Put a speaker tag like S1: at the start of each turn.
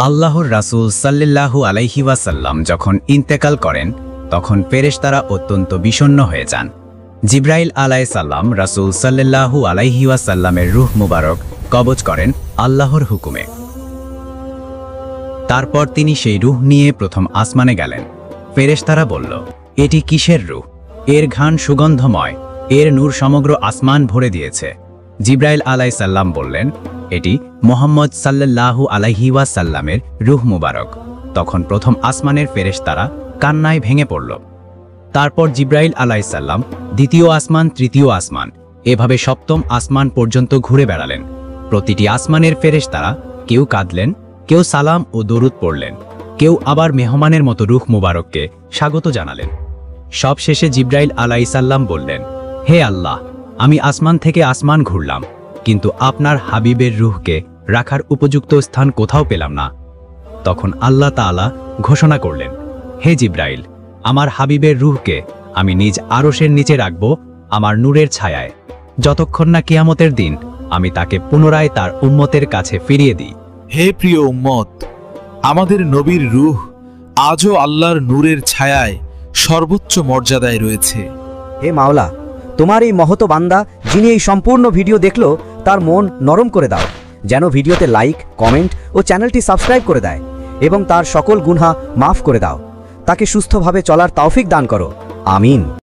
S1: আল্লাহর রাসূল সাল্লাল্লাহু আলাইহি ওয়াসাল্লাম যখন ইন্তেকাল করেন তখন ফেরেশতারা অত্যন্ত বিষণ্ণ হয়ে যান। জিবরাইল আলাইহিস সালাম রাসূল সাল্লাল্লাহু আলাইহি ওয়াসাল্লামের রূহ মুবারক কবজ করেন আল্লাহর হুকুমে। তারপর তিনি সেই রূহ নিয়ে প্রথম আসমানে গেলেন। ফেরেশতারা বলল, এটি কিসের রূহ? এর ঘ্রাণ সুগন্ধময়, এর নূর সমগ্র আসমান ভরে দিয়েছে। জিবরাইল আলাইহিস সালাম বললেন, এটি মুহাম্মদ সাল্লাল্লাহু আলাইহি ওয়াসাল্লামের রূহ মুবারক। তখন প্রথম আসমানের ফেরেশতারা কান্নায় ভেঙে পড়ল। তারপর জিবরাইল আলাইহিস সালাম দ্বিতীয় আসমান, তৃতীয় আসমান, এভাবে সপ্তম আসমান পর্যন্ত ঘুরে বেড়ালেন। প্রতিটি আসমানের ফেরেশতারা কেউ কাঁদলেন, কেউ সালাম ও দরুদ পড়লেন, কেউ আবার মেহমানের মতো রূহ মুবারককে স্বাগত জানালেন। সবশেষে জিবরাইল আলাইহিস সালাম বললেন, হে আল্লাহ, আমি আসমান থেকে আসমান ঘুরলাম, কিন্তু আপনার হাবিবের রূহকে রাখার উপযুক্ত স্থান কোথাও পেলাম না। তখন আল্লাহ তাআলা ঘোষণা করলেন, হে জিবরাইল, আমার হাবিবের রূহকে আমি নিজ আরশের নিচে রাখব আমার নূরের ছায়ায়, যতক্ষণ না কিয়ামতের দিন আমি তাকে পুনরায় তার উম্মতের কাছে ফিরিয়ে দিই।
S2: হে প্রিয় উম্মত, আমাদের নবীর রূহ আজও আল্লাহর নূরের ছায়ায় সর্বোচ্চ মর্যাদায় রয়েছে।
S3: হে মাওলা, তোমার এই মহত বান্দা যিনি এই সম্পূর্ণ ভিডিও দেখলো তার মন নরম করে দাও, যেন ভিডিওতে লাইক, কমেন্ট ও চ্যানেলটি সাবস্ক্রাইব করে দেয় এবং তার সকল গুনাহ মাফ করে দাও। তাকে সুস্থভাবে চলার তৌফিক দান করো। আমিন।